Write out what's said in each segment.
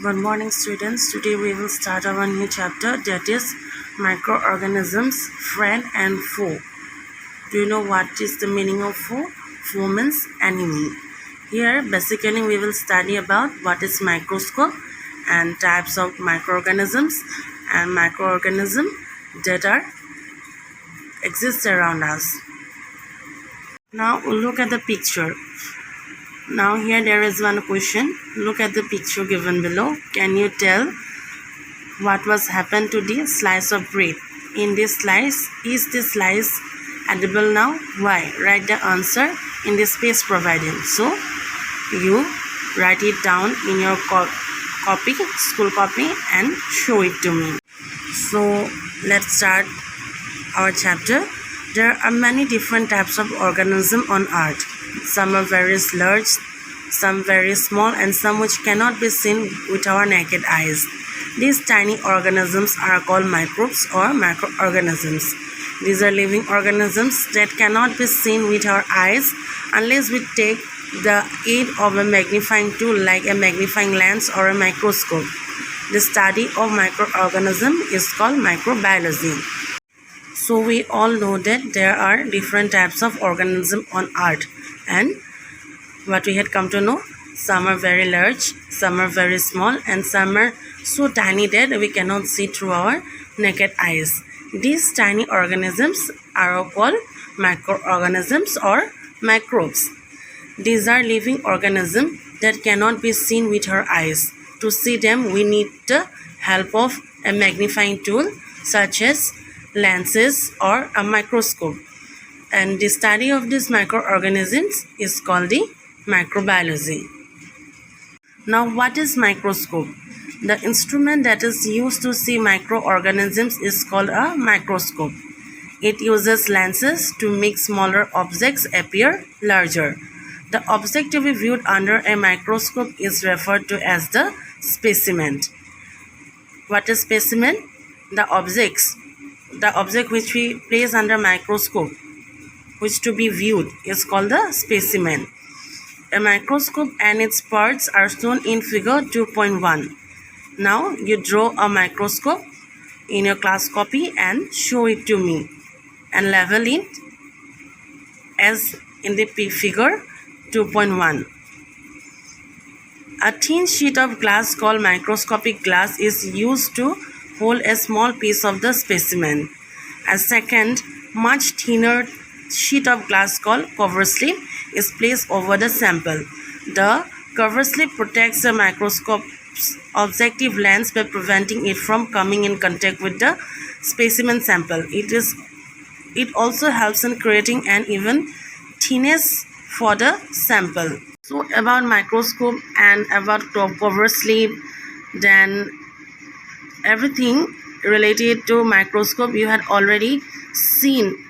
Good morning, students. Today we will start our new chapter, that is microorganisms, friend and foe. Do you know what is the meaning of foe? Foe means enemy. Here, basically, we will study about what is microscope and types of microorganisms and microorganisms that are exist around us. Now, look at the picture. Now, here there is one question. Look at the picture given below. Can you tell what was happened to the slice of bread? In this slice, is this slice edible now? Why? Write the answer in the space provided. So you write it down in your copy, school copy, and show it to me. So let's start our chapter. There are many different types of organisms on earth. Some are very large, some very small, and some which cannot be seen with our naked eyes. These tiny organisms are called microbes or microorganisms. These are living organisms that cannot be seen with our eyes unless we take the aid of a magnifying tool like a magnifying lens or a microscope. The study of microorganisms is called microbiology. So we all know that there are different types of organisms on earth, and what we had come to know, some are very large, some are very small, and some are so tiny that we cannot see through our naked eyes. These tiny organisms are called microorganisms or microbes. These are living organisms that cannot be seen with our eyes. To see them, we need the help of a magnifying tool such as lenses or a microscope. And the study of these microorganisms is called the microbiology. Now, what is microscope? The instrument that is used to see microorganisms is called a microscope. It uses lenses to make smaller objects appear larger. The object to be viewed under a microscope is referred to as the specimen. What is specimen? The object which we place under microscope, which to be viewed, is called the specimen. A microscope and its parts are shown in figure 2.1. Now you draw a microscope in your class copy and show it to me and label it as in the figure 2.1. A thin sheet of glass called microscopic glass is used to hold a small piece of the specimen. A second, much thinner sheet of glass called cover slip is placed over the sample. The cover slip protects the microscope's objective lens by preventing it from coming in contact with the specimen sample. It also helps in creating an even thinness for the sample. So about microscope and about cover slip, then everything related to microscope you had already seen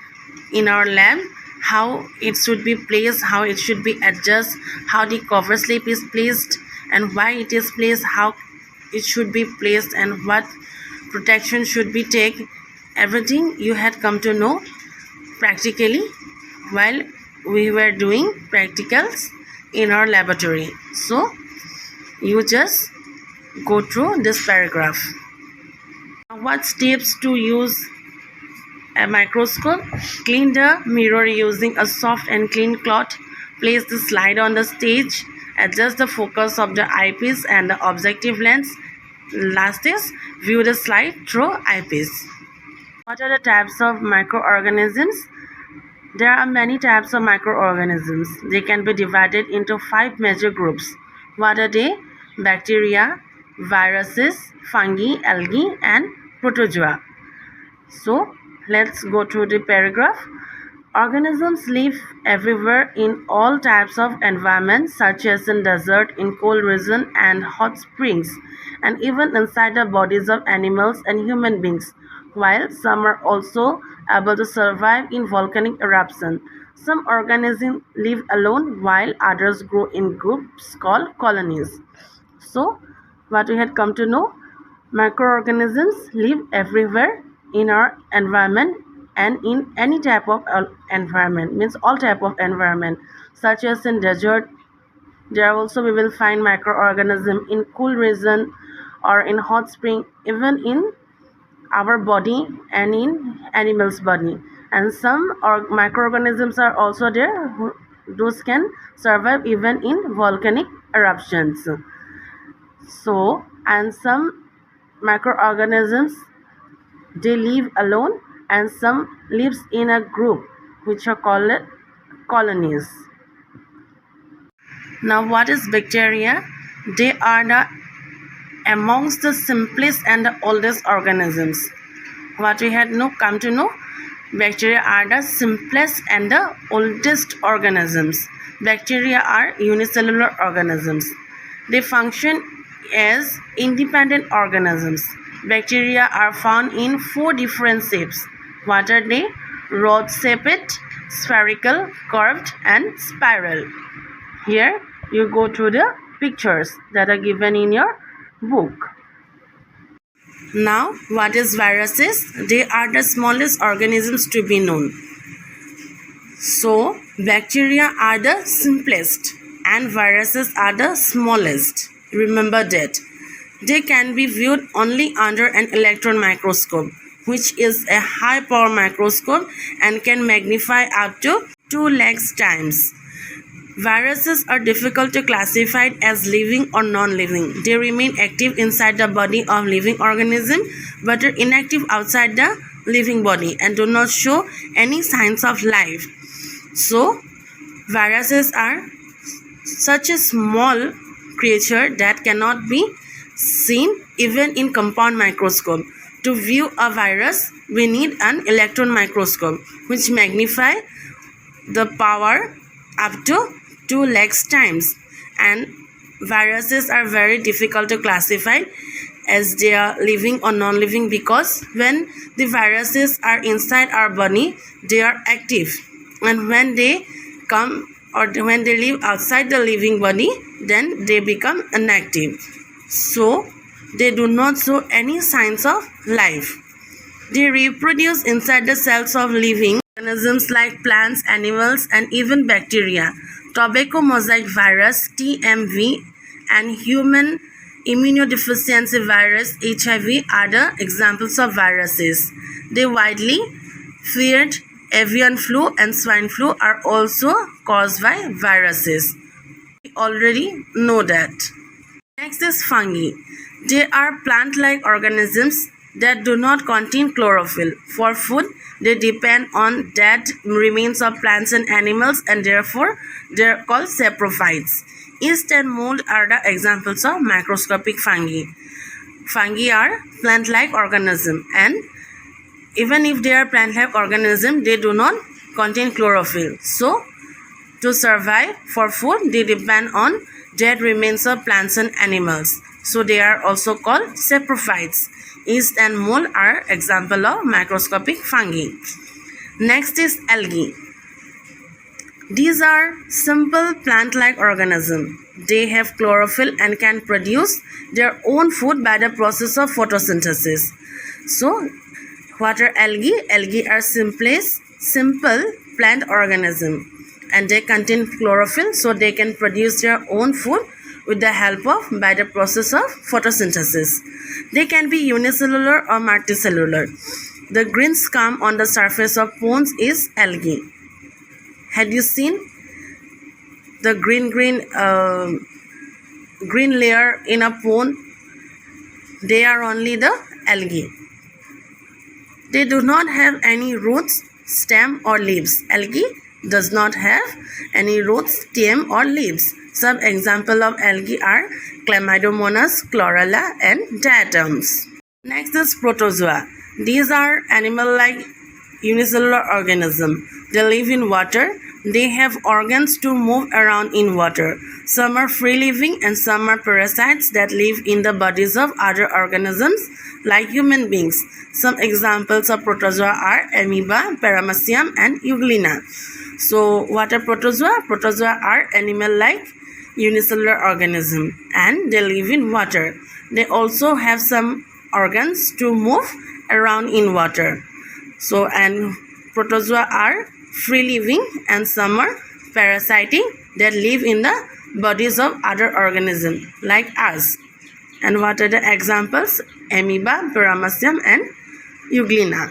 in our lab, how it should be placed, how it should be adjusted, how the cover slip is placed and why it is placed, how it should be placed and what protection should be taken. Everything you had come to know practically while we were doing practicals in our laboratory. So you just go through this paragraph. What steps to use a microscope? Clean the mirror using a soft and clean cloth. Place the slide on the stage. Adjust the focus of the eyepiece and the objective lens. Last is view the slide through eyepiece. What are the types of microorganisms? There are many types of microorganisms. They can be divided into 5 major groups. What are they? Bacteria, viruses, fungi, algae, and protozoa. So let's go through the paragraph. Organisms live everywhere in all types of environments, such as in desert, in cold regions and hot springs, and even inside the bodies of animals and human beings, while some are also able to survive in volcanic eruption. Some organisms live alone while others grow in groups called colonies. So, what we had come to know, microorganisms live everywhere in our environment and in any type of environment, means all type of environment, such as in desert, There also we will find microorganism in cool region or in hot spring, even in our body and in animals body. And some microorganisms are also there those can survive even in volcanic eruptions. So, and some microorganisms they live alone and some lives in a group which are called colonies. Now what is bacteria? They are the amongst the simplest and the oldest organisms. What we had come to know, bacteria are the simplest and the oldest organisms. Bacteria are unicellular organisms. They function as independent organisms. Bacteria are found in 4 different shapes. What are they? Rod-shaped, spherical, curved, and spiral. Here you go to the pictures that are given in your book. Now, what is viruses? They are the smallest organisms to be known. So, bacteria are the simplest and viruses are the smallest. Remember that. They can be viewed only under an electron microscope, which is a high power microscope and can magnify up to 2 lakhs times. Viruses are difficult to classify as living or non-living. They remain active inside the body of living organism but are inactive outside the living body and do not show any signs of life. So, viruses are such a small creature that cannot be seen even in compound microscope. To view a virus, we need an electron microscope which magnify the power up to 2 lakhs times, and viruses are very difficult to classify as they are living or non-living because when the viruses are inside our body they are active, and when they come or when they live outside the living body then they become inactive, so they do not show any signs of life. They reproduce inside the cells of living organisms like plants, animals, and even bacteria. Tobacco mosaic virus (TMV) and human immunodeficiency virus (HIV) are the examples of viruses. The widely feared avian flu and swine flu are also caused by viruses. We already know that. Next is fungi. They are plant-like organisms that do not contain chlorophyll. For food, they depend on dead remains of plants and animals and therefore they are called saprophytes. Yeast and mold are the examples of microscopic fungi. Fungi are plant-like organisms, and even if they are plant-like organisms, they do not contain chlorophyll. So, to survive for food, they depend on dead remains of plants and animals. So, they are also called saprophytes. Yeast and mold are example of microscopic fungi. Next is algae. These are simple plant-like organisms. They have chlorophyll and can produce their own food by the process of photosynthesis. So, what are algae? Algae are simple plant organisms and they contain chlorophyll, so they can produce their own food with the help of by the process of photosynthesis. They can be unicellular or multicellular. The green scum on the surface of ponds is algae. Had you seen the green layer in a pond? They are only the algae. They do not have any roots, stem or leaves. Algae does not have any roots, stem or leaves. Some examples of algae are Chlamydomonas, chlorella and diatoms. Next is protozoa. These are animal-like unicellular organisms. They live in water. They have organs to move around in water. Some are free-living and some are parasites that live in the bodies of other organisms like human beings. Some examples of protozoa are amoeba, paramecium and euglena. So what are protozoa? Protozoa are animal-like unicellular organisms and they live in water. They also have some organs to move around in water. So, and protozoa are free living and some are parasitic that live in the bodies of other organisms like us. And what are the examples? Amoeba, Paramecium, and Euglena.